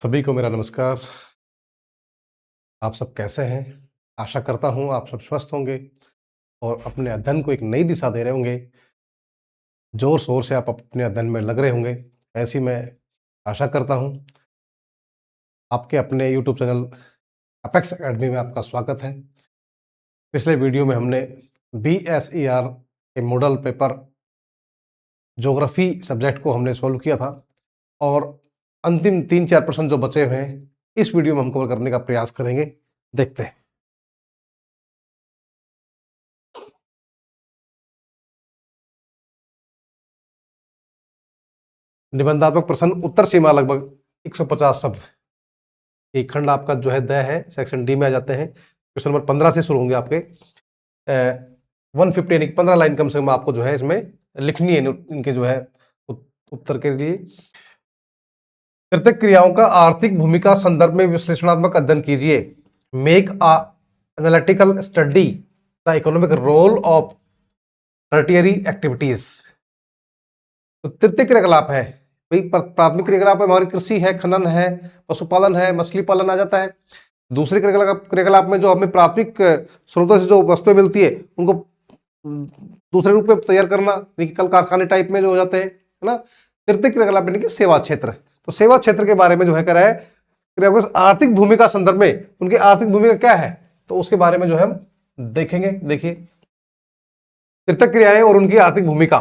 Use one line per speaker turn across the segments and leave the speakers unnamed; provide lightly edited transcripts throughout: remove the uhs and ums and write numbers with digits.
सभी को मेरा नमस्कार। आप सब कैसे हैं? आशा करता हूँ आप सब स्वस्थ होंगे और अपने अध्ययन को एक नई दिशा दे रहे होंगे। ज़ोर-शोर से आप अपने अध्ययन में लग रहे होंगे, ऐसी मैं आशा करता हूँ। आपके अपने यूट्यूब चैनल अपेक्स अकेडमी में आपका स्वागत है। पिछले वीडियो में हमने बीएसईआर के मॉडल पेपर ज्योग्राफी सब्जेक्ट को हमने सॉल्व किया था और अंतिम 3-4 प्रश्न जो बचे हुए हैं, इस वीडियो में हम कवर करने का प्रयास करेंगे। देखते हैं। निबंधात्मक प्रश्न उत्तर सीमा लगभग 150 शब्द। एक खंड आपका जो है द है, सेक्शन डी में आ जाते हैं। क्वेश्चन नंबर 15 से शुरू होंगे आपके 150 यानी 15 लाइन कम से कम आपको जो है इसमें लिखनी है इनके जो है उत्तर के लिए। कृतक क्रियाओं का आर्थिक भूमिका संदर्भ में विश्लेषणात्मक अध्ययन कीजिए। Make a analytical study the economic role of tertiary activities. तो तृतीय क्रियाकलाप है भाई, प्राथमिक क्रियाकलाप हमारी कृषि है, खनन है, पशुपालन है, मछली पालन आ जाता है। दूसरे क्रियाकलाप में जो हमें प्राथमिक स्रोतों से जो वस्तुएं मिलती है उनको दूसरे रूप में तैयार करना, कल कारखाने टाइप में जो हो जाते हैं, है ना। तृतीय क्रियाकलाप यानी कि सेवा क्षेत्र। तो सेवा क्षेत्र के बारे में जो है कह रहा है क्रियाओं की आर्थिक भूमिका संदर्भ में उनकी आर्थिक भूमिका क्या है, तो उसके बारे में जो है हम देखेंगे। देखिए, तृतीय क्रियाएं और उनकी आर्थिक भूमिका।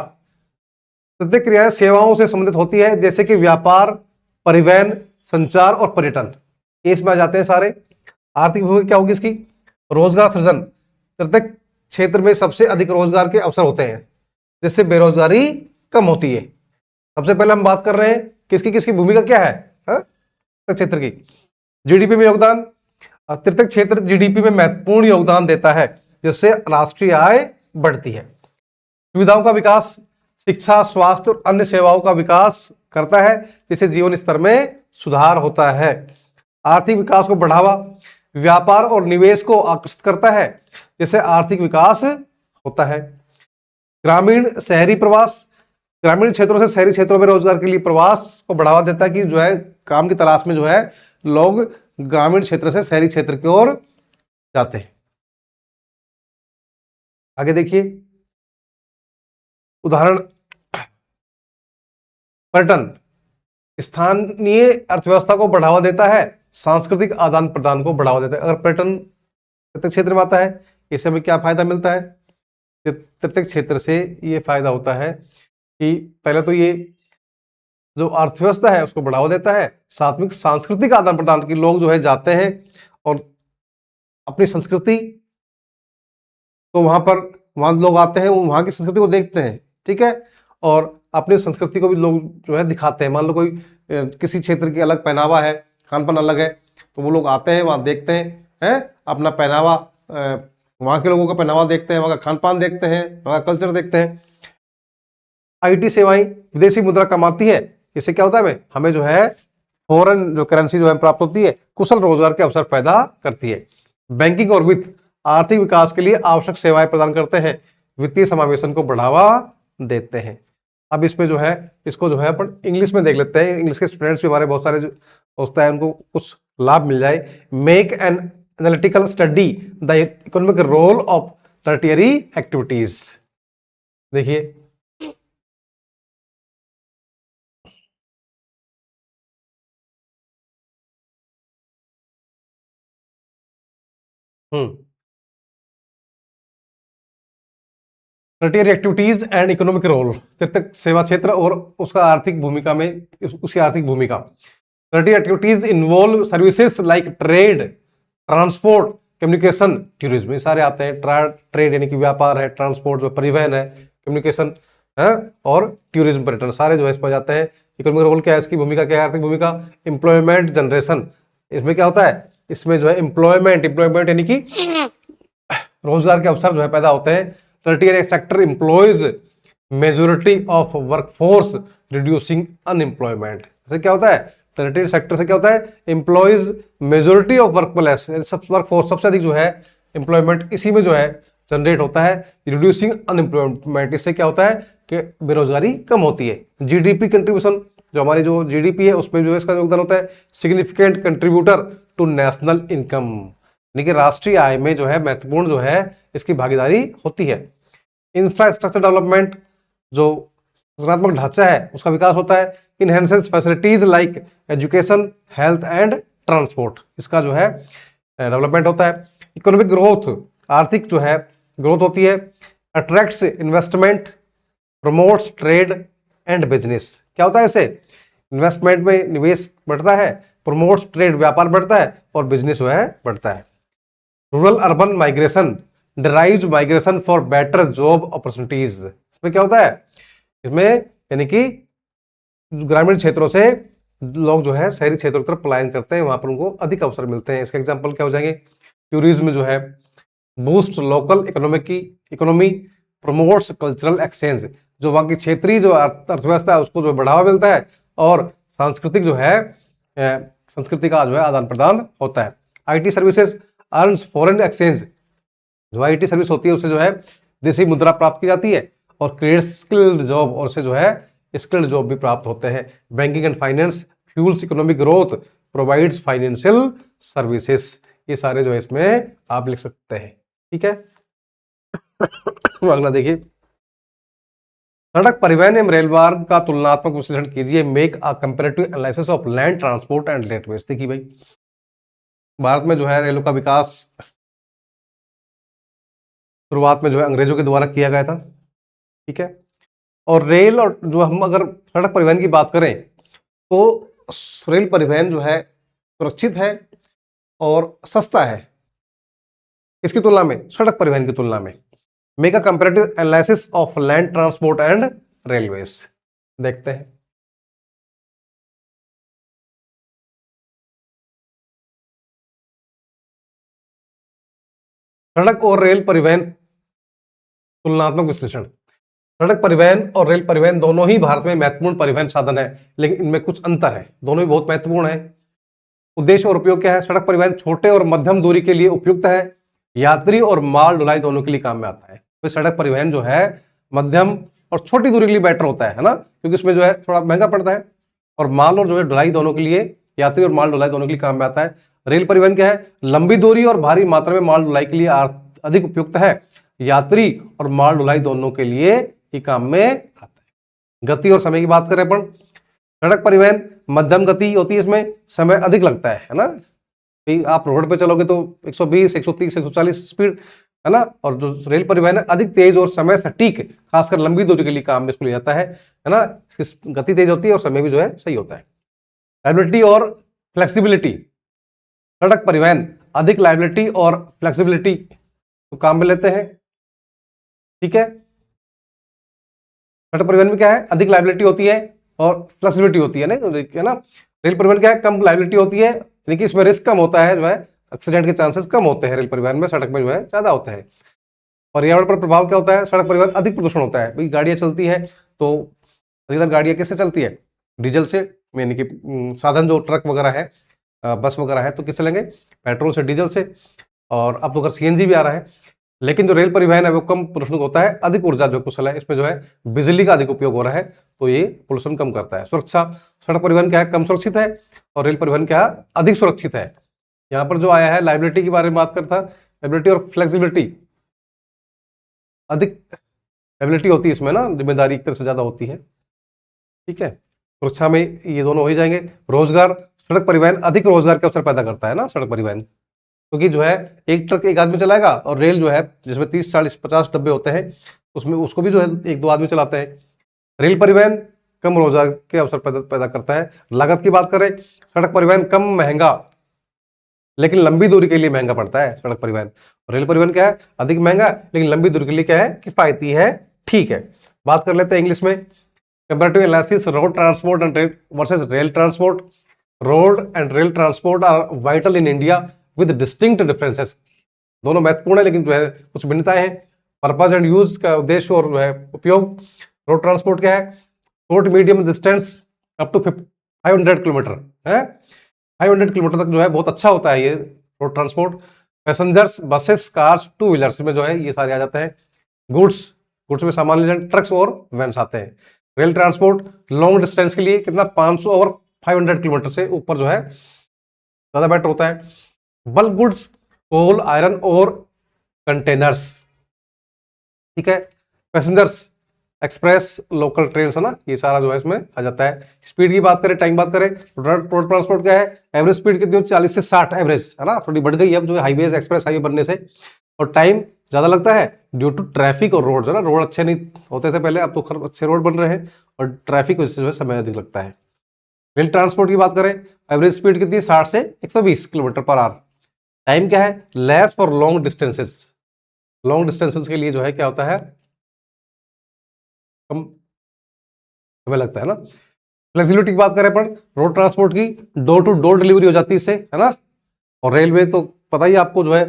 तृतीय क्रियाएं सेवाओं से संबंधित होती है, जैसे कि व्यापार, परिवहन, संचार और पर्यटन, केस में आ जाते हैं सारे। आर्थिक भूमिका क्या होगी इसकी? रोजगार सृजन। तृतीय क्षेत्र में सबसे अधिक रोजगार के अवसर होते हैं, जिससे बेरोजगारी कम होती है। सबसे पहले हम बात कर रहे हैं किसकी किसकी भूमिका क्या है तृतीय क्षेत्र की। जीडीपी में योगदान। तृतीय क्षेत्र जीडीपी में महत्वपूर्ण योगदान देता है, जिससे राष्ट्रीय आय बढ़ती है। सुविधाओं का विकास, शिक्षा, स्वास्थ्य और अन्य सेवाओं का विकास करता है, जिससे जीवन स्तर में सुधार होता है। आर्थिक विकास को बढ़ावा, व्यापार और निवेश को आकर्षित करता है, जिससे आर्थिक विकास होता है। ग्रामीण शहरी प्रवास, ग्रामीण क्षेत्रों से शहरी क्षेत्रों में रोजगार के लिए प्रवास को बढ़ावा देता है कि जो है काम की तलाश में जो है लोग ग्रामीण क्षेत्र से शहरी क्षेत्र की ओर जाते हैं। आगे देखिए उदाहरण। पर्यटन स्थानीय अर्थव्यवस्था को बढ़ावा देता है, सांस्कृतिक आदान प्रदान को बढ़ावा देता है। अगर पर्यटन तृतीय क्षेत्र में आता है, इससे हमें क्या फायदा मिलता है? तृतीय क्षेत्र से ये फायदा होता है कि पहले तो ये जो अर्थव्यवस्था है उसको बढ़ावा देता है, साथ में सांस्कृतिक आदान प्रदान की लोग जो है जाते हैं और अपनी संस्कृति तो वहां लोग आते हैं, वहां की संस्कृति को देखते हैं, ठीक है, और अपनी संस्कृति को भी लोग जो है दिखाते हैं। मान लो कोई किसी क्षेत्र की अलग पहनावा है, खान पान अलग है, तो वो लोग आते हैं, वहां देखते हैं अपना पहनावा, वहां के लोगों का पहनावा देखते हैं, वहां का खान पान देखते हैं, वहां का कल्चर देखते हैं। आईटी सेवाएं विदेशी मुद्रा कमाती है, इससे क्या होता है हमें जो है फॉरेन जो करेंसी जो है प्राप्त होती है, कुशल रोजगार के अवसर पैदा करती है। बैंकिंग और वित्त आर्थिक विकास के लिए आवश्यक सेवाएं प्रदान करते हैं, वित्तीय समावेशन को बढ़ावा देते हैं। अब इसमें जो है इसको जो है अपन इंग्लिश में देख लेते हैं। इंग्लिश के स्टूडेंट्स भी हमारे बहुत सारे जो होता है उनको कुछ लाभ मिल जाए। Make an analytical study the economic role of tertiary activities. देखिए tertiary activities and economic role, तृतीय सेवा क्षेत्र और उसका आर्थिक भूमिका में उसकी आर्थिक भूमिका। Tertiary activities involve services like trade, transport, communication, tourism, ये सारे आते हैं। ट्रेड यानी कि व्यापार है, ट्रांसपोर्ट जो परिवहन है, कम्युनिकेशन है, और टूरिज्म पर्यटन, सारे जो है इस पर जाते हैं। इकोनॉमिक रोल क्या है, इसकी भूमिका क्या है, आर्थिक भूमिका? एम्प्लॉयमेंट जनरेशन, इसमें क्या होता है, इसमें जो है एम्प्लॉयमेंट यानी कि रोजगार के अवसर जो है पैदा होते हैं। Tertiary sector employees majority of workforce reducing unemployment. इससे क्या होता है, टर्टियरी सेक्टर से क्या होता है, employees majority of workplace, workforce सबसे अधिक जो है एम्प्लॉयमेंट इसी में जो है जनरेट होता है। रिड्यूसिंग अनएम्प्लॉयमेंट, इससे क्या होता है कि बेरोजगारी कम होती है। जीडीपी कंट्रीब्यूशन जो हमारी जो जीडीपी है उसमें जो है इसका योगदान होता है। Significant contributor to national income, यानी कि राष्ट्रीय आय में जो है महत्वपूर्ण जो है इसकी भागीदारी होती है। इंफ्रास्ट्रक्चर डेवलपमेंट, जो संरचनात्मक ढांचा है उसका विकास होता है। Enhances facilities like education, health and transport, इसका जो है डेवलपमेंट होता है। इकोनॉमिक ग्रोथ, आर्थिक जो है ग्रोथ होती है। Attracts investment, promotes trade and business, क्या होता है इससे? इन्वेस्टमेंट में निवेश बढ़ता है, प्रमोट्स ट्रेड व्यापार बढ़ता है, और बिजनेस जो है बढ़ता है। Rural urban migration, derives migration for better job opportunities, इसमें क्या होता है? इसमें यानी कि ग्रामीण क्षेत्रों से लोग जो है शहरी क्षेत्रों की तरफ पलायन करते हैं, वहां पर उनको अधिक अवसर मिलते हैं। इसके एग्जाम्पल क्या हो जाएंगे? टूरिज्म जो है boost local economy, promotes cultural exchange, जो वहां की क्षेत्रीय जो अर्थव्यवस्था है उसको जो बढ़ावा मिलता है, और सांस्कृतिक जो है संस्कृति का जो है आदान प्रदान होता है। IT services earns foreign exchange, जो आईटी सर्विस होती है उससे जो है देशी मुद्रा प्राप्त की जाती है, और क्रिएट स्किल्ड जॉब, और से जो है स्किल्ड जॉब भी प्राप्त होते हैं। Banking and finance fuels economic growth, provides financial services, ये सारे जो है इसमें आप लिख सकते हैं। ठीक है। अगला देखिए, सड़क परिवहन एवं रेल मार्ग का तुलनात्मक विश्लेषण कीजिए। Make a comparative analysis of land transport and railways. देखिए भाई, भारत में जो है रेलों का विकास शुरुआत में जो है अंग्रेजों के द्वारा किया गया था। ठीक है। और रेल, और जो हम अगर सड़क परिवहन की बात करें तो रेल परिवहन जो है सुरक्षित है और सस्ता है। किसकी तुलना में? सड़क परिवहन की तुलना में। Make a comparative analysis of land transport and railways, देखते हैं। सड़क और रेल परिवहन तुलनात्मक विश्लेषण। सड़क परिवहन और रेल परिवहन दोनों ही भारत में महत्वपूर्ण परिवहन साधन है, लेकिन इनमें कुछ अंतर है। दोनों ही बहुत महत्वपूर्ण है। उद्देश्य और उपयोग क्या है? सड़क परिवहन छोटे और मध्यम दूरी के लिए उपयुक्त है, यात्री और माल ढुलाई दोनों के लिए काम में आता है। तो सड़क परिवहन जो है मध्यम और छोटी दूरी के लिए बेटर होता है ना, क्योंकि इसमें जो है थोड़ा महंगा पड़ता है, और माल और जो है ढुलाई दोनों के लिए, यात्री और माल ढुलाई दोनों के लिए काम में आता है। रेल परिवहन क्या है? लंबी दूरी और भारी मात्रा में माल ढुलाई के लिए अधिक उपयुक्त है, यात्री और माल ढुलाई दोनों के लिए ही काम में आता है। गति और समय की बात करें अपन, सड़क परिवहन मध्यम गति होती है, इसमें समय अधिक लगता है ना। आप रोड पे चलोगे तो 120, 130, 140 स्पीड है ना, और जो रेल परिवहन है अधिक तेज और समय सटीक, खासकर लंबी दूरी के लिए काम में इसको लिया जाता है ना। इसकी गति तेज होती है और समय भी जो है सही होता है। लाइबिलिटी और फ्लेक्सिबिलिटी, सड़क परिवहन अधिक लाइबिलिटी और फ्लेक्सिबिलिटी को काम में लेते हैं। ठीक है। सड़क परिवहन में क्या है? अधिक लाइबिलिटी होती है और फ्लेक्सिबिलिटी होती है ना। रेल परिवहन क्या है? कम लाइबिलिटी होती है, यानी कि इसमें रिस्क कम होता है, जो है एक्सीडेंट के चांसेस कम होते हैं रेल परिवहन में, सड़क में जो है ज्यादा होता है। पर्यावरण पर प्रभाव क्या होता है? सड़क परिवहन अधिक प्रदूषण होता है। भाई गाड़ियां चलती है तो अधिकतर गाड़ियां किससे चलती है? डीजल से, यानी कि साधन जो ट्रक वगैरह है, बस वगैरह है, तो किससे चलेंगे? पेट्रोल से, डीजल से। और अब तो अगर सीएनजी भी आ रहा है। लेकिन जो रेल परिवहन है वो कम प्रदूषण होता है, अधिक ऊर्जा जो कुशल है, इसमें जो है बिजली का अधिक उपयोग हो रहा है, तो ये पोल्यूशन कम करता है। सुरक्षा, सड़क परिवहन क्या है? कम सुरक्षित है, और रेल परिवहन क्या है? अधिक सुरक्षित है। यहाँ पर जो आया है लाइबिलिटी के बारे में बात करता, लाइबिलिटी और फ्लेक्सिबिलिटी, अधिक लाइबिलिटी होती है इसमें ना, जिम्मेदारी एक तरह से ज्यादा होती है। ठीक है। सुरक्षा में ये दोनों हो ही जाएंगे। रोजगार, सड़क परिवहन अधिक रोजगार के अवसर पैदा करता है ना, सड़क परिवहन, क्योंकि जो है एक ट्रक एक आदमी चलाएगा, और रेल जो है जिसमें 30, 40, 50 डब्बे होते हैं, उसमें उसको भी जो है 1-2 आदमी चलाते हैं। रेल परिवहन कम रोजगार के अवसर पैदा करता है। लागत की बात करें, सड़क परिवहन कम महंगा, लेकिन लंबी दूरी के लिए महंगा पड़ता है सड़क परिवहन। रेल परिवहन क्या है? अधिक महंगा, लेकिन लंबी दूरी के लिए क्या है? किफायती है। ठीक है। बात कर लेते हैं इंग्लिश में। Comparative analysis road transport and versus rail transport. Road and rail transport are vital in India with distinct differences. दोनों महत्वपूर्ण है, लेकिन जो है कुछ भिन्नताएं हैं। पर्पज एंड यूज का उद्देश्य और जो है उपयोग। रोड ट्रांसपोर्ट क्या है? Short medium distance up to 500 kilometre है, 500 किलोमीटर तक जो है बहुत अच्छा होता है ये road transport. Passengers, buses, cars, two wheelers में जो है ये सारे आ जाते हैं। गुड्स में सामान ले जाने, ट्रक्स और वैन्स आते हैं। रेल ट्रांसपोर्ट लॉन्ग डिस्टेंस के लिए कितना 500 और 500 किलोमीटर से ऊपर जो है ज्यादा बेटर होता है। बल्क गुड्स कोल आयरन और कंटेनर्स, ठीक है। पैसेंजर्स एक्सप्रेस लोकल ट्रेन है ना, ये सारा जो है इसमें आ जाता है। स्पीड की बात करें, टाइम बात करें, रोड ट्रांसपोर्ट क्या है, एवरेज स्पीड कितनी हो 40 से 60 एवरेज है ना, थोड़ी बढ़ गई अब जो है हाईवेज एक्सप्रेस हाईवे बनने से। और टाइम ज्यादा लगता है ड्यू टू ट्रैफिक और रोड है ना, रोड अच्छे नहीं होते थे पहले, अब तो अच्छे रोड बन रहे हैं और ट्रैफिक वजह से जो है समय अधिक लगता है। रेल ट्रांसपोर्ट की बात करें, एवरेज स्पीड कितनी है 60 से 120 किलोमीटर पर आवर। टाइम क्या है less for long distances, long distances के लिए जो है क्या होता है कम समय लगता है ना। फ्लेक्सिबिलिटी की बात करें अपन, रोड ट्रांसपोर्ट की डोर टू डोर डिलीवरी हो जाती है इससे है ना। और रेलवे तो पता ही आपको जो है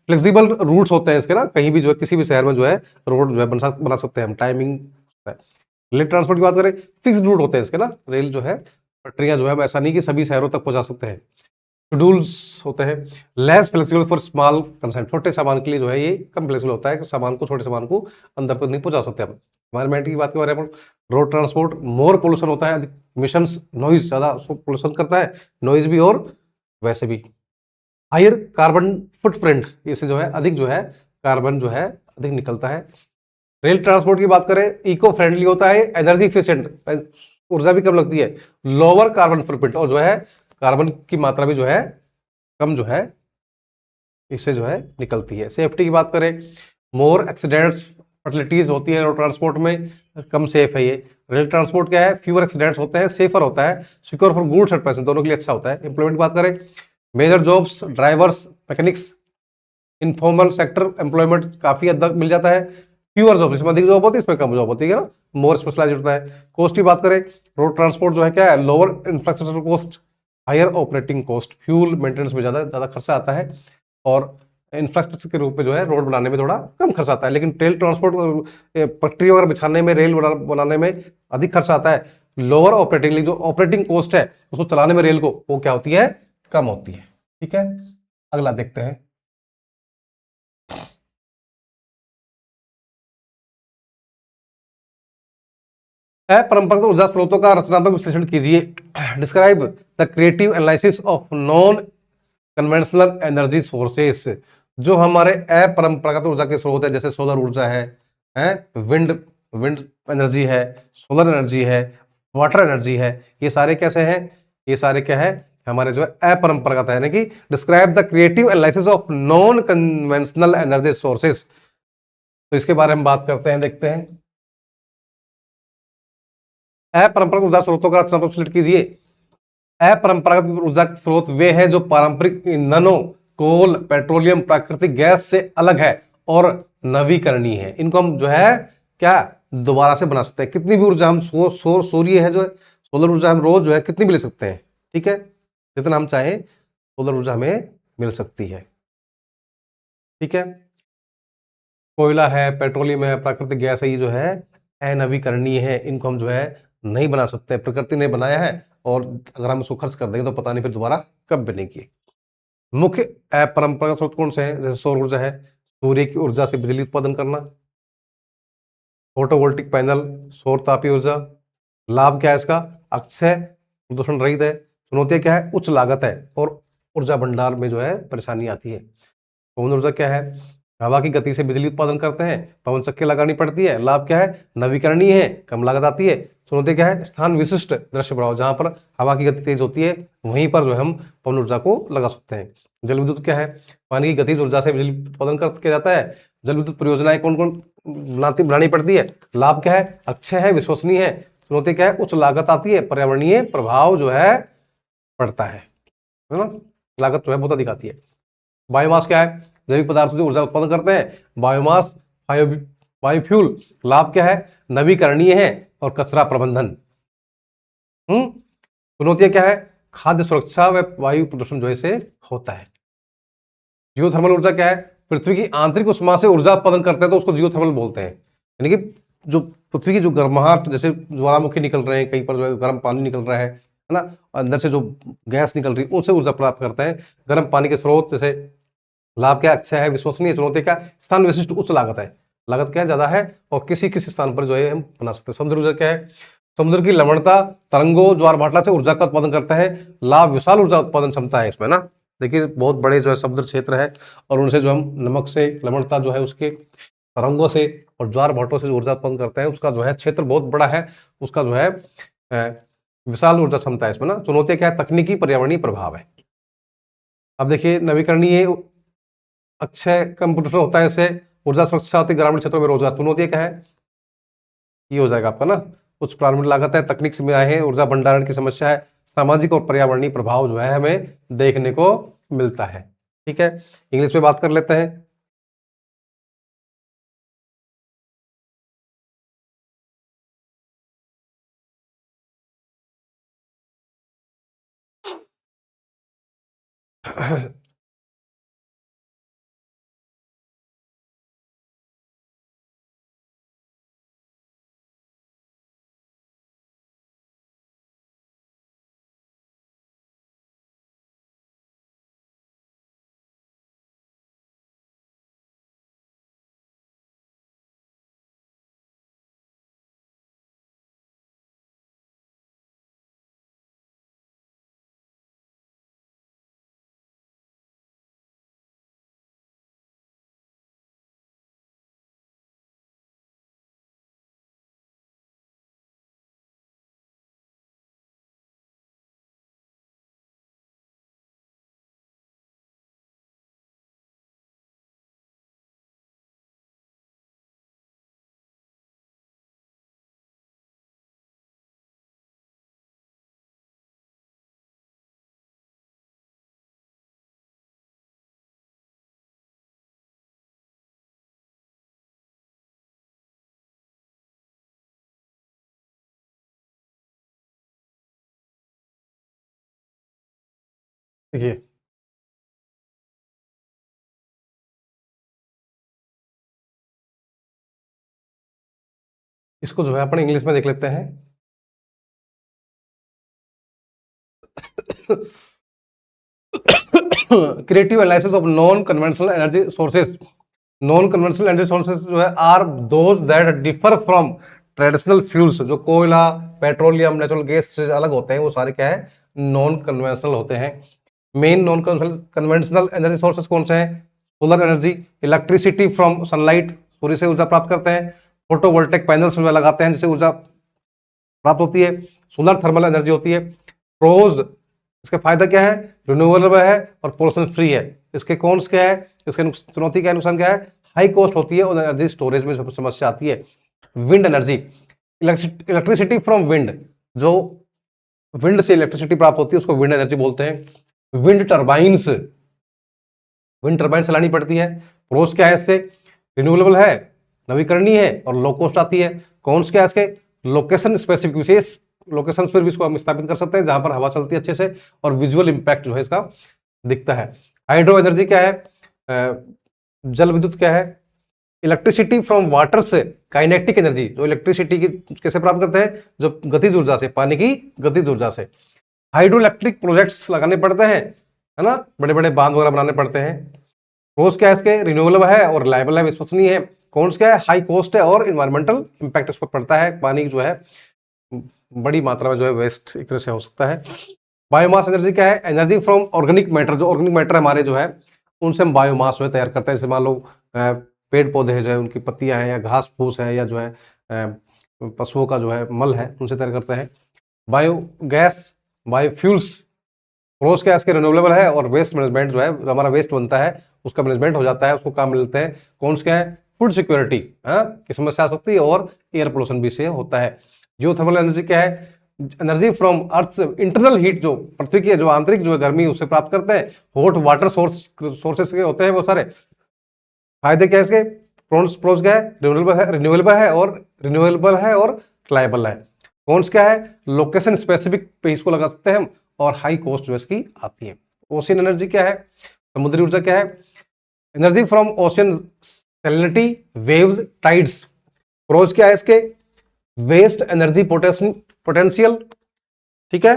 फ्लेक्सिबल रूट्स होते हैं इसके ना, कहीं भी जो है किसी भी शहर में जो है रोड जो है बना सकते हैं हम, टाइमिंग। रेल ट्रांसपोर्ट की बात करें फिक्स रूट होते हैं इसके ना, रेल जो है पटरियां जो है ऐसा नहीं कि सभी शहरों तक पहुंचा सकते हैं। शेड्यूल्स होते हैं। Less flexible for small consign, छोटे सामान के लिए जो है ये कम फ्लेक्सिबल होता है कि सामान को, छोटे सामान को अंदर तक नहीं पहुंचा सकते हम। एनवायरमेंट की बात करें अपन, रोड ट्रांसपोर्ट मोर पोल्यूशन होता है, इमिशंस नॉइज ज्यादा पोल्यूशन करता है, नॉइज भी और वैसे भी। हायर कार्बन फुटप्रिंट, इससे जो है अधिक जो है कार्बन जो है अधिक निकलता है। रेल ट्रांसपोर्ट की बात करें इको फ्रेंडली होता है, एनर्जी इफिशिएंट, ऊर्जा भी कम लगती है, लोअर कार्बन फुटप्रिंट, और जो है कार्बन की मात्रा भी जो है कम जो है इससे जो है निकलती है। सेफ्टी की बात करें, मोर एक्सीडेंट्स फर्टिलिटीज होती है रोड ट्रांसपोर्ट में, कम सेफ है ये। रेल ट्रांसपोर्ट क्या है फ्यूअर एक्सीडेंट्स होते हैं, सेफर होता है, secure for goods and passenger, दोनों के लिए अच्छा होता है। एम्प्लॉयमेंट की बात करें, major jobs drivers mechanics, informal sector employment काफी हद तक मिल जाता है। फ्यूअर जॉब, इसमें अधिक जॉब होती है इसमें कम जॉब होती है ना, मोर स्पेशलाइज होता है। कॉस्ट की बात करें, रोड ट्रांसपोर्ट जो है क्या है lower infrastructure cost, higher operating cost, fuel maintenance में ज्यादा ज्यादा खर्चा आता है, और इंफ्रास्ट्रक्चर के रूप में जो है रोड बनाने में थोड़ा कम खर्चा आता है। लेकिन रेल ट्रांसपोर्ट पटरी वगैरह बिछाने में, रेल बनाने में अधिक खर्चा आता है। लोअर ऑपरेटिंग, जो ऑपरेटिंग कॉस्ट है उसको चलाने में रेल को, वो क्या होती है कम होती है। ठीक है, अगला देखते हैं। अपरंपरागत ऊर्जा स्रोतों का रचनात्मक विश्लेषण कीजिए। Describe the creative analysis of non conventional energy sources, जो हमारे अपरंपरागत ऊर्जा के स्रोत है, जैसे सोलर ऊर्जा है विंड विंड एनर्जी है, सोलर एनर्जी है, वाटर एनर्जी है, ये सारे कैसे हैं, ये सारे क्या है हमारे जो है अपरंपरागत है। यानी कि describe the creative analysis of non conventional energy sources, तो इसके बारे में बात करते हैं, देखते हैं। अपरंपरागत ऊर्जा स्रोतों का रचनात्मक विश्लेषण कीजिए। अपरंपरागत ऊर्जा स्रोत वे हैं जो पारंपरिक ईंधनों, कोल, पेट्रोलियम, प्राकृतिक गैस से अलग है और नवीकरणीय है। इनको हम जो है क्या दोबारा से बना सकते हैं। कितनी भी ऊर्जा हम सूर्य है जो है, सोलर ऊर्जा हम रोज जो है कितनी भी ले सकते हैं, ठीक है, जितना हम चाहें सोलर ऊर्जा हमें मिल सकती है। ठीक है, कोयला है, पेट्रोलियम है, प्राकृतिक गैस है, ये जो है अनवीकरणीय है, इनको हम जो है नहीं बना सकते, प्रकृति ने बनाया है, और अगर हम इसको खर्च कर देंगे तो पता नहीं फिर दोबारा कब बनेगी। मुख्य अपरंपरागत स्रोत कौन से हैं, जैसे सौर ऊर्जा है, सूर्य की ऊर्जा से बिजली उत्पादन करना, फोटोवोल्टिक पैनल, सौर तापीय ऊर्जा। लाभ क्या है इसका, अक्षय, प्रदूषण रहित है। चुनौतियां क्या है, उच्च लागत है और ऊर्जा भंडार में जो है परेशानी आती है। पवन ऊर्जा क्या है, हवा की गति से बिजली उत्पादन करते हैं, पवन चक्की लगानी पड़ती है। लाभ क्या है, नवीकरणीय है, कम लागत आती है। चुनौती क्या है, स्थान विशिष्ट दृश्य बढ़ाओ, जहां पर हवा की गति तेज होती है वहीं पर जो हम पवन ऊर्जा को लगा सकते हैं। जल विद्युत क्या है, पानी की गतिज ऊर्जा से बिजली उत्पादन किया जाता है। जल विद्युत परियोजनाएं कौन कौन बनानी पड़ती है। लाभ क्या है, अक्षय है, विश्वसनीय है। चुनौती क्या है, उच्च लागत आती है, पर्यावरणीय प्रभाव जो है पड़ता है ना, लागत जो है बहुत अधिक आती है। बायोमास क्या है, जैविक पदार्थों से ऊर्जा उत्पादन करते हैं, बायोमास, बायोफ्यूल। लाभ क्या है, नवीकरणीय है और कचरा प्रबंधन। चुनौतियां क्या है, खाद्य सुरक्षा व वायु प्रदूषण जो है होता है। जियोथर्मल ऊर्जा क्या है, पृथ्वी की आंतरिक उष्मा से ऊर्जा उत्पादन करते हैं तो उसको जियोथर्मल बोलते हैं। यानी कि जो पृथ्वी की जो गर्माहट, जैसे ज्वालामुखी निकल रहे हैं, कहीं पर जो है गर्म पानी निकल रहा है ना, अंदर से जो गैस निकल रही है उनसे ऊर्जा प्राप्त करते हैं। गर्म पानी के स्रोत जैसे। लाभ क्या, अच्छा है, विश्वसनीय। चुनौती क्या, स्थान विशिष्ट, उच्च लागत है, लागत क्या है ज्यादा है, और किसी किसी स्थान पर जो है हम बना सकते हैं। समुद्र ऊर्जा क्या है, समुद्र की लवणता तरंगों ज्वार भाटा से ऊर्जा का उत्पादन करता है। लाभ विशाल ऊर्जा उत्पादन क्षमता है इसमें ना। देखिए बहुत बड़े जो है समुद्र क्षेत्र है और उनसे जो हम नमक से लवणता जो है उसके तरंगों से और ज्वार भाटों से ऊर्जा उत्पन्न करते हैं, उसका जो है क्षेत्र बहुत बड़ा है, उसका जो है विशाल ऊर्जा क्षमता है इसमें ना। चुनौतियां क्या है? तकनीकी पर्यावरणीय प्रभाव है। अब देखिए नवीकरणीय अक्षय कंप्यूटर होता है, इससे ऊर्जा सुरक्षा होती है, ग्रामीण क्षेत्रों में रोजगार। चुनौतियां क्या है? ये हो जाएगा आपका ना, कुछ प्रारंभिक लागत है, तकनीक से आए हैं, ऊर्जा भंडारण की समस्या है, सामाजिक और पर्यावरणीय प्रभाव जो है हमें देखने को मिलता है। ठीक है, इंग्लिश में बात कर लेते हैं। देखिए इसको जो है अपन इंग्लिश में देख लेते हैं। Creative analysis of non conventional energy sources. Non conventional energy sources जो है are those that differ from traditional fuels. जो कोयला, पेट्रोलियम, नेचुरल गैस से अलग होते हैं वो सारे क्या है? नॉन कन्वेंशनल होते हैं। Main non conventional energy sources कौन से हैं? Solar energy, electricity from sunlight, सूर्य से ऊर्जा प्राप्त करते हैं। फोटोवोल्टेक पैनल्स में लगाते हैं जिससे ऊर्जा प्राप्त होती है। सोलर थर्मल एनर्जी होती है। प्रोज, इसका फायदा क्या है? रिन्यूएबल है और पोल्यूशन फ्री है। इसके कॉन्स क्या है? इसके चुनौती क्या है, नुकसान क्या है? हाई कॉस्ट होती है और एनर्जी स्टोरेज में समस्या आती है। Wind energy, electricity from wind, जो विंड से इलेक्ट्रिसिटी प्राप्त होती है उसको विंड एनर्जी बोलते हैं। विंड टर्बाइन्स, विंड टर्बाइन चलानी पड़ती है। प्रोस क्या है इससे? रिन्यूएबल है, नवीकरणीय है और लो कॉस्ट आती है। कॉन्स क्या है इसके? लोकेशन स्पेसिफिक, विशेष लोकेशन पर भी इसको हम स्थापित कर सकते हैं जहां पर हवा चलती है अच्छे से और विजुअल इंपैक्ट जो है इसका दिखता है। हाइड्रो एनर्जी क्या है? जल विद्युत क्या है? इलेक्ट्रिसिटी फ्रॉम वाटर से, काइनेटिक एनर्जी, जो इलेक्ट्रिसिटी की कैसे प्राप्त करते हैं? जो गतिज ऊर्जा से, पानी की गतिज ऊर्जा से। हाइड्रो इलेक्ट्रिक प्रोजेक्ट्स लगाने पड़ते हैं, है ना, बड़े बड़े बांध वगैरह बनाने पड़ते हैं। प्रोस क्या है इसके? रिन्यूएबल है और रिलायबल है, विश्वसनीय है। कॉन्स क्या है? हाई कॉस्ट है और इन्वायरमेंटल इंपैक्ट इस पर पड़ता है, पानी जो है बड़ी मात्रा में जो है वेस्ट एक तरह से हो सकता है। बायोमास एनर्जी क्या है? एनर्जी फ्रॉम ऑर्गेनिक मैटर, जो ऑर्गेनिक मैटर हमारे जो है उनसे हम बायोमास जो है तैयार करते हैं। जैसे मान लो पेड़ पौधे हैं जो है उनकी पत्तियां हैं या घास फूस है या जो है पशुओं का जो है मल है उनसे तैयार करते हैं। बायोगैस, बायोफ्यूल्स, प्रोस क्या है इसके? रिन्यूएबल है और वेस्ट मैनेजमेंट जो है हमारा वेस्ट बनता है उसका मैनेजमेंट हो जाता है, उसको काम मिलते हैं। कौन क्या है? फूड सिक्योरिटी की समस्या आ सकती है और एयर पोल्यूशन भी से होता है। जियोथर्मल एनर्जी क्या है? Energy from earth internal heat, जो पृथ्वी की जो आंतरिक जो है गर्मी उससे प्राप्त करते हैं। हॉट वाटर सोर्सेस के होते हैं वो सारे। फायदे क्या है इसके? प्रोस क्या है? रिन्यूएबल है और रिलायबल है। कौन्स क्या है? लोकेशन स्पेसिफिक पे इसको लगा सकते हैं हम और हाई कॉस्ट जो इसकी आती है। ओशियन एनर्जी क्या है? समुद्री ऊर्जा क्या है? Energy from ocean, salinity, waves, tides. Pros क्या है इसके? वेस्ट एनर्जी पोटेंशियल, ठीक है,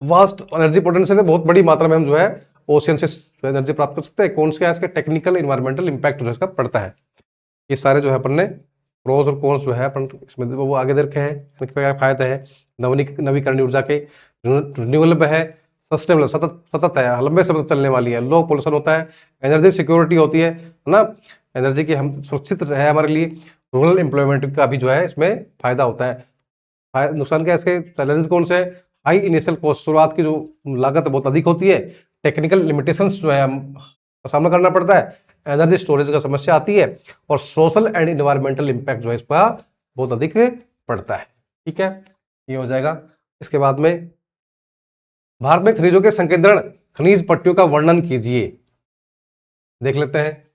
वास्ट एनर्जी पोटेंशियल, बहुत बड़ी मात्रा में हम जो है ओशियन से एनर्जी प्राप्त कर सकते हैं। कौन क्या है इसके? टेक्निकल इन्वायरमेंटल इंपैक्ट जो इसका पड़ता है। ये सारे जो है अपन ने प्रोज और कॉन्स जो है अपन इसमें वो आगे दे रखे हैं, क्या फायदे हैं। नवीकरणीय ऊर्जा के, रिन्यूएबल है, सस्टेनेबल सतत है, लंबे समय तक चलने वाली है, लो पोल्यूशन होता है, एनर्जी सिक्योरिटी होती है ना, एनर्जी की हम सुरक्षित रहे हमारे लिए, रूरल एम्प्लॉयमेंट का भी जो है इसमें फायदा होता है। नुकसान क्या है इसके, चैलेंज कौन से, हाई इनिशियल कॉस्ट, शुरुआत की जो लागत बहुत अधिक होती है, टेक्निकल लिमिटेशंस जो है हम का सामना करना पड़ता है, एनर्जी स्टोरेज का समस्या आती है, और सोशल एंड इन्वायरमेंटल इंपैक्ट जो है इसका बहुत अधिक पड़ता है। ठीक है, ये हो जाएगा। इसके बाद में भारत में खनिजों के संकेंद्रण, खनिज पट्टियों का वर्णन कीजिए, देख लेते हैं।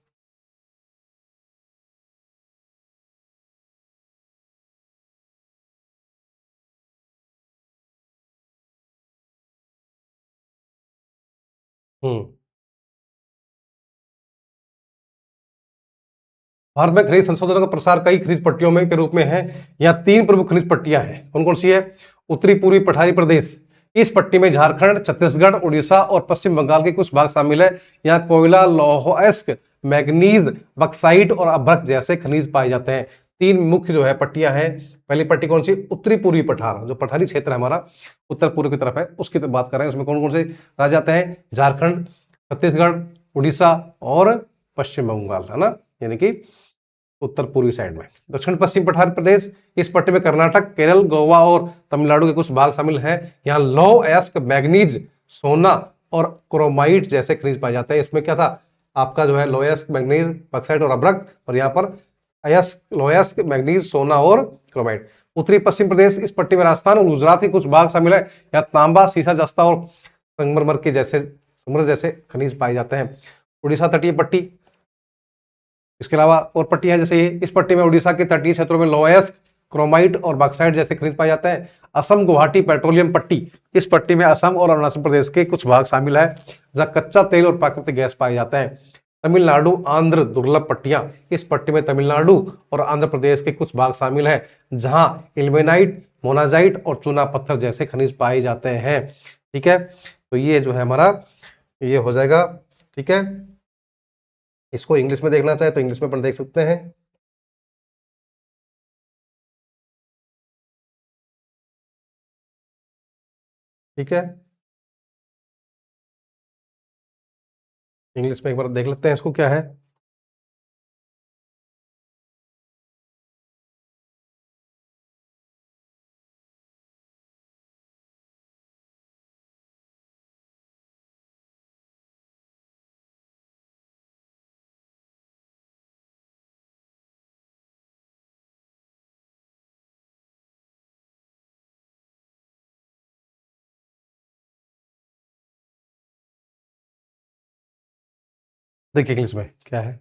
भारत में खनिज संशोधनों का प्रसार कई खनिज पट्टियों में के रूप में है। यहाँ 3 प्रमुख खनिज पट्टियां हैं, कौन कौन सी है, उत्तरी पूर्वी पठारी प्रदेश, इस पट्टी में झारखंड, छत्तीसगढ़, उड़ीसा और पश्चिम बंगाल के कुछ भाग शामिल है। यहाँ कोयला, लौह अयस्क, मैग्नीज, बक्साइट और अभ्रक जैसे खनिज पाए जाते हैं। 3 मुख्य जो है पट्टियां हैं। पहली पट्टी कौन सी, उत्तरी पूर्वी पठार, जो पठारी क्षेत्र है हमारा उत्तर पूर्व की तरफ है, उसकी बात कर रहे हैं। उसमें कौन कौन से राज्य आते हैं, झारखंड, छत्तीसगढ़, उड़ीसा और पश्चिम बंगाल, है ना, यानी कि उत्तर पूर्वी साइड में। दक्षिण पश्चिम पठार प्रदेश, इस पट्टी में कर्नाटक, केरल, गोवा और तमिलनाडु के कुछ भाग शामिल हैं। यहाँ लौह अयस्क, मैग्नीज, सोना और क्रोमाइट जैसे खनिज पाए जाते हैं। इसमें क्या था आपका जो है, लौह अयस्क, मैग्नीज, बक्साइट और अभ्रक, और यहाँ पर अयस्क, लौह अयस्क, मैग्नीज, सोना और क्रोमाइट। उत्तरी पश्चिम प्रदेश, इस पट्टी में राजस्थान और गुजरात के कुछ भाग शामिल है। यहाँ तांबा, सीसा, जस्ता और संगमरमर के जैसे खनिज पाए जाते हैं। उड़ीसा तटीय पट्टी, इसके अलावा और पट्टियां जैसे ये, इस पट्टी में उड़ीसा के तटीय क्षेत्रों में लौह अयस्क, क्रोमाइट और बॉक्साइट जैसे खनिज पाए जाते हैं। असम गुवाहाटी पेट्रोलियम पट्टी, इस पट्टी में असम और अरुणाचल प्रदेश के कुछ भाग शामिल है, जहां कच्चा तेल और प्राकृतिक गैस पाए जाते हैं। तमिलनाडु आंध्र दुर्लभ पट्टियां, इस पट्टी में तमिलनाडु और आंध्र प्रदेश के कुछ भाग शामिल है, जहां इल्मेनाइट, मोनाजाइट और चूना पत्थर जैसे खनिज पाए जाते हैं। ठीक है, तो ये जो है हमारा ये हो जाएगा। ठीक है, इसको इंग्लिश में देखना चाहे तो इंग्लिश में अपन देख सकते हैं। ठीक है, इंग्लिश में एक बार देख लेते हैं इसको क्या है। देखिए इंग्लिश में क्या है।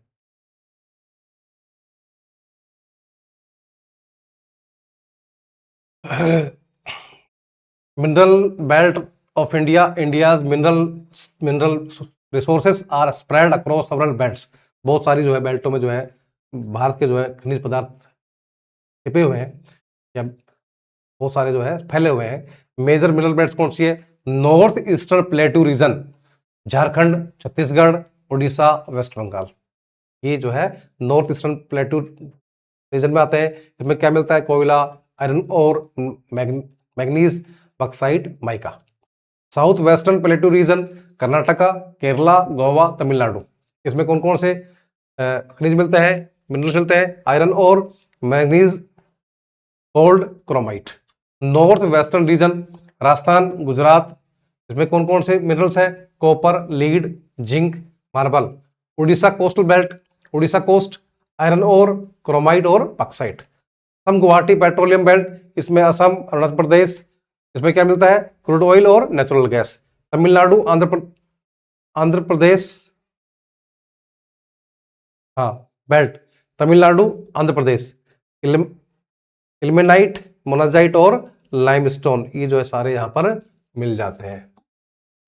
Mineral belt of India, India's mineral resources are spread across several belts, बहुत सारी जो है बेल्टों में जो है भारत के जो है खनिज पदार्थ छिपे हुए हैं, या बहुत सारे जो है फैले हुए हैं। मेजर मिनरल बेल्ट्स कौन सी है, north eastern plateau region, Jharkhand, Chhattisgarh, Orissa, West Bengal, ये जो है नॉर्थ ईस्टर्न प्लेटू रीजन में आते हैं। इसमें क्या मिलता है, कोयला, आयरन और manganese, bauxite, mica. South western plateau region, Karnataka, Kerala, Goa, Tamil Nadu, इसमें कौन कौन से खनिज मिलते हैं, मिनरल्स मिलते हैं, आयरन और manganese, gold, chromite. North western region, Rajasthan, Gujarat, इसमें कौन कौन से मिनरल्स है, copper, lead, zinc, marble. Orissa coastal belt, Orissa coast, iron और क्रोमाइट और bauxite. Assam Guwahati petroleum belt, इसमें असम, अरुणाचल प्रदेश, इसमें क्या मिलता है, क्रूड ऑयल और नेचुरल गैस। तमिलनाडु, आंध्र प्रदेश, हाँ belt, Tamil Nadu, Andhra Pradesh, ilmenite, monazite और लाइमस्टोन, ये जो है सारे यहाँ पर मिल जाते हैं।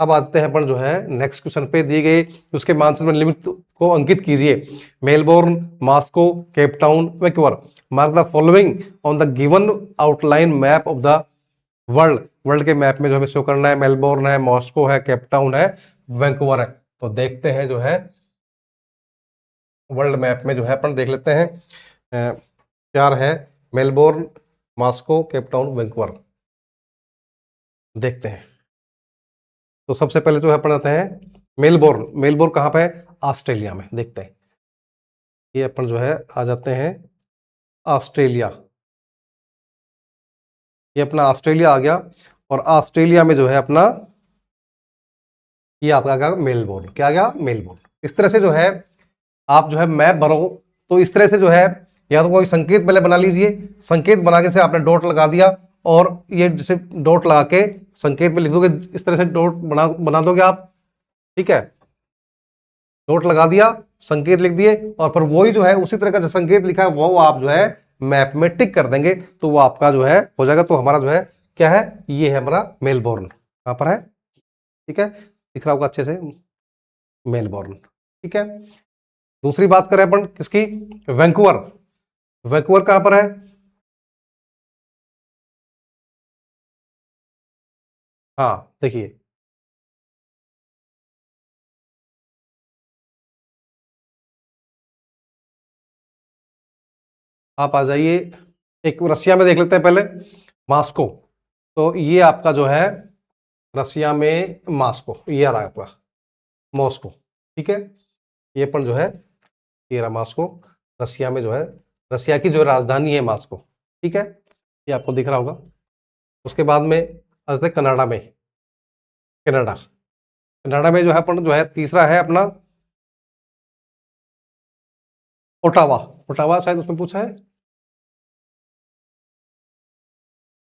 अब आते हैं अपन जो है नेक्स्ट क्वेश्चन पे, दिए गए उसके मानचित्र में लिमिट को अंकित कीजिए। Melbourne, Moscow, Cape Town, Vancouver. Mark the following on the given outline map of the world. World के मैप में जो हमें शो करना है, मेलबोर्न है, मॉस्को है, केप टाउन है, वैंकूवर है। तो देखते हैं जो है वर्ल्ड मैप में जो है अपन देख लेते हैं। 4 है Melbourne, Moscow, Cape Town, Vancouver. देखते हैं। तो सबसे पहले जो है अपन आते हैं मेलबोर्न। मेलबोर्न कहाँ पे है? ऑस्ट्रेलिया में। देखते हैं। ये अपन जो है आ जाते हैं ऑस्ट्रेलिया। ये अपना ऑस्ट्रेलिया आ गया और ऑस्ट्रेलिया में जो है अपना ये आपका क्या मेलबोर्न। क्या गया? मेलबोर्न। इस तरह से जो है आप जो है मैप भरो तो इस तरह से जो है या तो कोई संकेत पहले बना लीजिए, संकेत बना के से आपने डॉट लगा दिया और ये जैसे डॉट लगा के संकेत में लिख दोगे, इस तरह से डॉट बना दोगे आप। ठीक है, डॉट लगा दिया, संकेत लिख दिए और फिर वही जो है उसी तरह का जो संकेत लिखा है वो आप जो है मैप में टिक कर देंगे तो वो आपका जो है हो जाएगा। तो हमारा जो है क्या है? ये है हमारा मेलबोर्न। कहां पर है? ठीक है, दिख रहा होगा अच्छे से, मेलबोर्न। ठीक है, दूसरी बात करें अपन किसकी? वैंकूवर। वैंकूवर कहां पर है? हाँ देखिए, आप आ जाइए। एक रसिया में देख लेते हैं पहले, मास्को। तो ये आपका जो है रसिया में मास्को, ये आ रहा है आपका मॉस्को। ठीक है, ये अपन जो है ये रहा मास्को। रसिया में जो है, रसिया की जो राजधानी है मास्को। ठीक है, ये आपको दिख रहा होगा। उसके बाद में आज तक कनाडा में, कनाडा। कनाडा में जो है अपन जो है तीसरा है अपना ओटावा। ओटावा शायद उसमें पूछा है,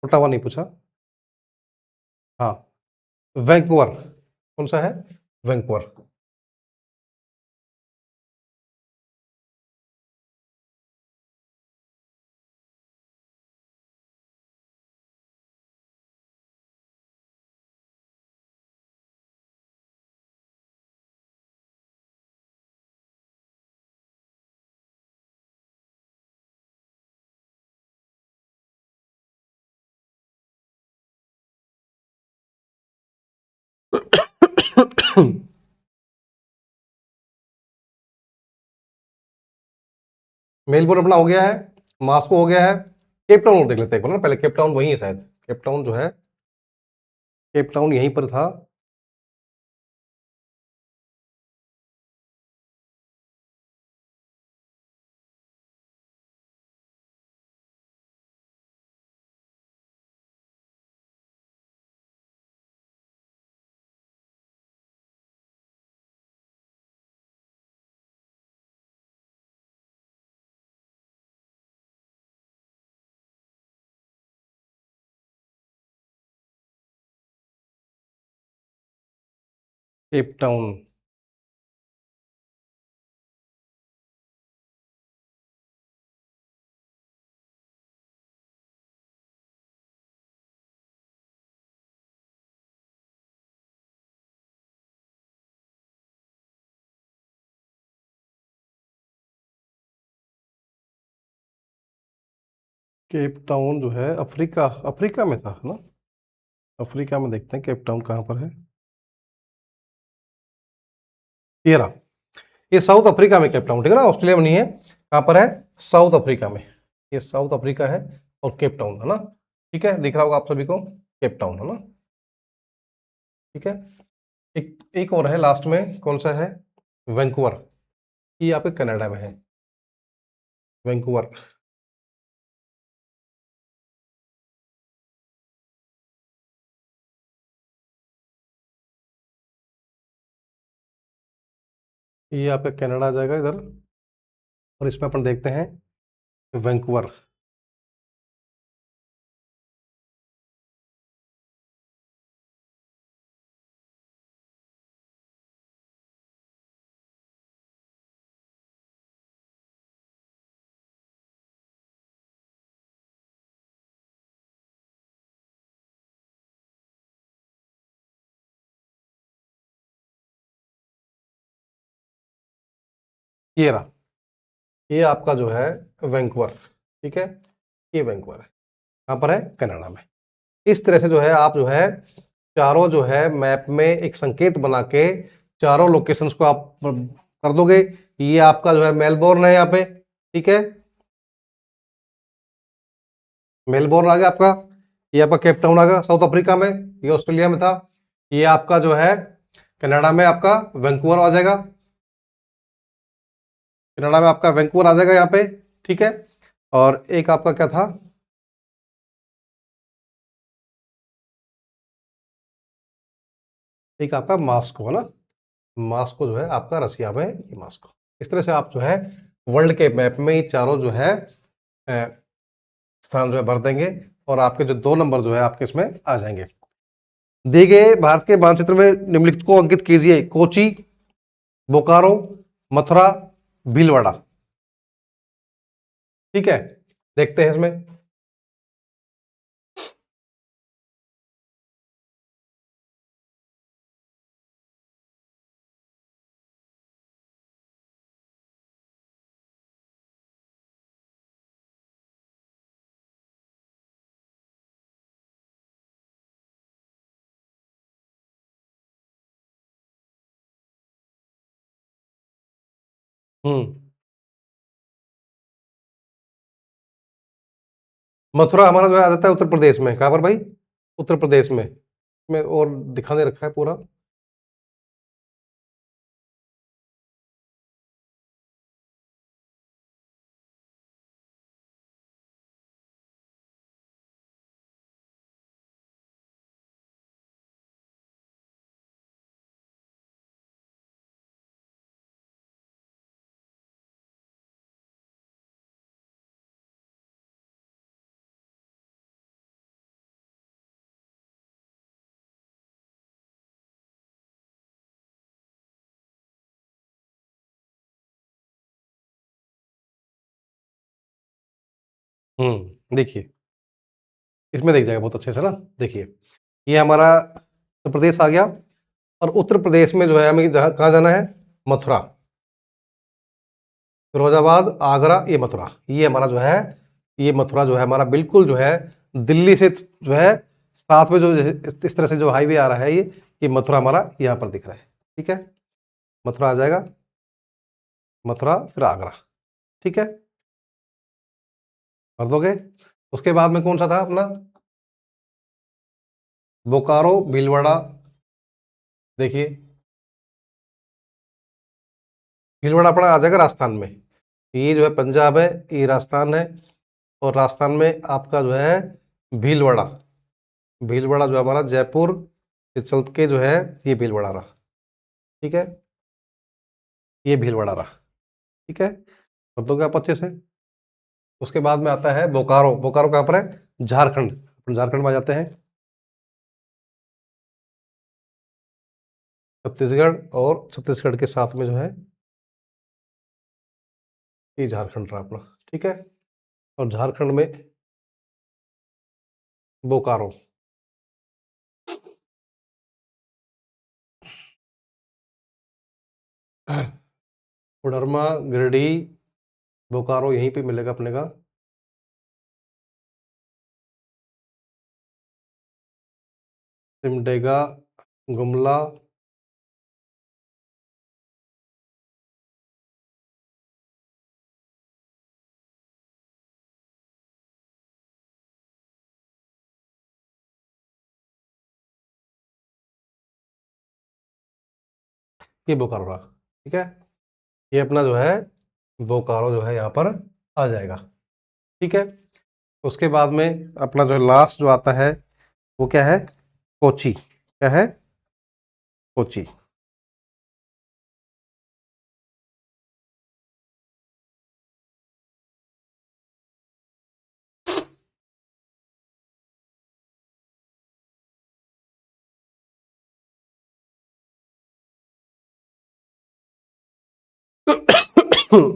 ओटावा नहीं पूछा। हाँ, वैंकूवर। कौन सा है? वैंकूवर। मेलबोर्न अपना हो गया है, मास्को हो गया है। केप टाउन और देख लेते हैं एक बार ना, पहले केप टाउन वही है शायद। केप टाउन जो है, केप टाउन यहीं पर था। Cape Town. केप टाउन जो है अफ्रीका, अफ्रीका में था ना? अफ्रीका में देखते हैं केप टाउन कहाँ पर है। ये रहा, ये साउथ अफ्रीका में केप टाउन। ठीक है ना, ऑस्ट्रेलिया में नहीं है। कहाँ पर है? साउथ अफ्रीका में। ये साउथ अफ्रीका है और केप टाउन है ना। ठीक है, दिख रहा होगा आप सभी को, केप टाउन है ना। ठीक है, एक एक और है लास्ट में, कौन सा है? वैंकूवर। ये यहाँ पे कनाडा में है, वैंकूवर। ये यहाँ पे कनाडा आ जाएगा इधर और इसमें अपन देखते हैं वैंकूवर। ये रहा, ये आपका जो है वैंकूवर। ठीक है, ये वैंकूवर है। कहाँ पर है? कनाडा में। इस तरह से जो है आप जो है चारों जो है मैप में एक संकेत बना के चारों लोकेशंस को आप कर दोगे। ये आपका जो है मेलबोर्न है यहाँ पे। ठीक है, मेलबोर्न आ गया आपका, ये आपका केप टाउन आ गया साउथ अफ्रीका में, ये ऑस्ट्रेलिया में था। ये आपका जो है कनाडा में आपका वैंकूवर आ जाएगा, कनाडा में आपका वैंकूवर आ जाएगा यहाँ पे, ठीक है। और एक आपका क्या था, एक आपका मास्को है ना, मास्को जो है आपका रसिया में, ये मास्को। इस तरह से आप जो है वर्ल्ड के मैप में ये चारों जो है स्थान जो है भर देंगे, और आपके जो 2 नंबर जो है आपके इसमें आ जाएंगे। दिए गए भारत के मानचित्र में निम्नलिखित को अंकित कीजिए: कोची, बोकारो, मथुरा, भीलवाड़ा। ठीक है, देखते हैं इसमें। हम्म मथुरा हमारा जो है आ जाता है उत्तर प्रदेश में। कहाँ पर भाई? उत्तर प्रदेश में और दिखाने रखा है पूरा। देखिए, इसमें देख जाएगा बहुत अच्छे से ना। देखिए, ये हमारा उत्तर प्रदेश आ गया, और उत्तर प्रदेश में जो है हमें जहाँ कहाँ जाना है? मथुरा, फिरोजाबाद, आगरा, ये मथुरा। ये हमारा जो है, ये मथुरा जो है हमारा बिल्कुल जो है दिल्ली से जो है साथ में जो इस तरह से जो हाईवे आ रहा है, ये मथुरा हमारा यहाँ पर दिख रहा है। ठीक है, मथुरा आ जाएगा, मथुरा फिर आगरा। ठीक है, कर दोगे। उसके बाद में कौन सा था अपना? बोकारो, भीलवाड़ा। देखिए, भीलवाड़ा अपना आ जाएगा राजस्थान में। ये जो है पंजाब है, ये राजस्थान है, और राजस्थान में आपका जो है भीलवाड़ा, भीलवाड़ा जो हमारा जयपुर से चल के जो है, ये भीलवाड़ा रहा। ठीक है, ये भीलवाड़ा रहा। ठीक है, कर दोगे आप अच्छे से। उसके बाद में आता है बोकारो। बोकारो कहाँ पर है? झारखंड। अपन झारखंड में आ जाते हैं, छत्तीसगढ़, और छत्तीसगढ़ के साथ में जो है ये झारखंड रहा अपना। ठीक है, और झारखंड में बोकारो। कोडरमा, गिरिडीह, बोकारो यहीं पे मिलेगा अपने का। सिमडेगा, गुमला, ये बोकारो रहा। ठीक है, ये अपना जो है बोकारो जो है यहाँ पर आ जाएगा। ठीक है, उसके बाद में अपना जो लास्ट जो आता है वो क्या है? कोची। क्या है? कोची।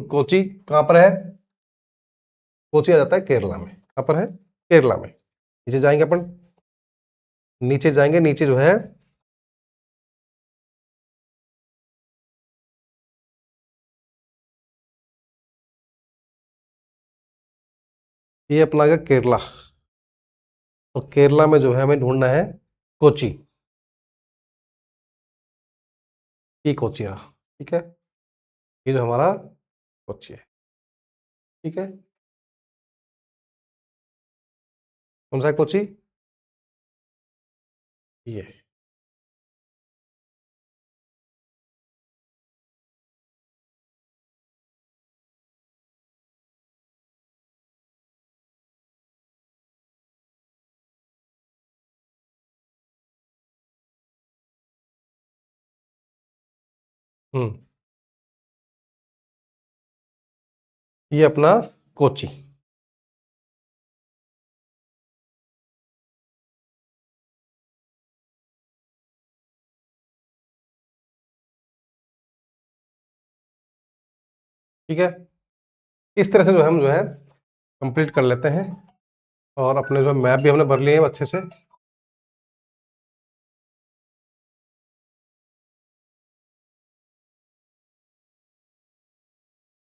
कोची कहाँ पर है? कोची आ जाता है केरला में। कहाँ पर है? केरला में। नीचे जाएंगे अपन, नीचे जाएंगे, नीचे जो है ये अपना आ गया केरला, और केरला में जो है हमें ढूंढना है कोची। ये कोची रहा। ठीक है, ये जो हमारा कोची है। ठीक है, कौन सा है कोची? ये। हम्म। ये अपना कोची। ठीक है, इस तरह से जो है हम जो है कंप्लीट कर लेते हैं, और अपने जो मैप भी हमने भर लिए हैं अच्छे से।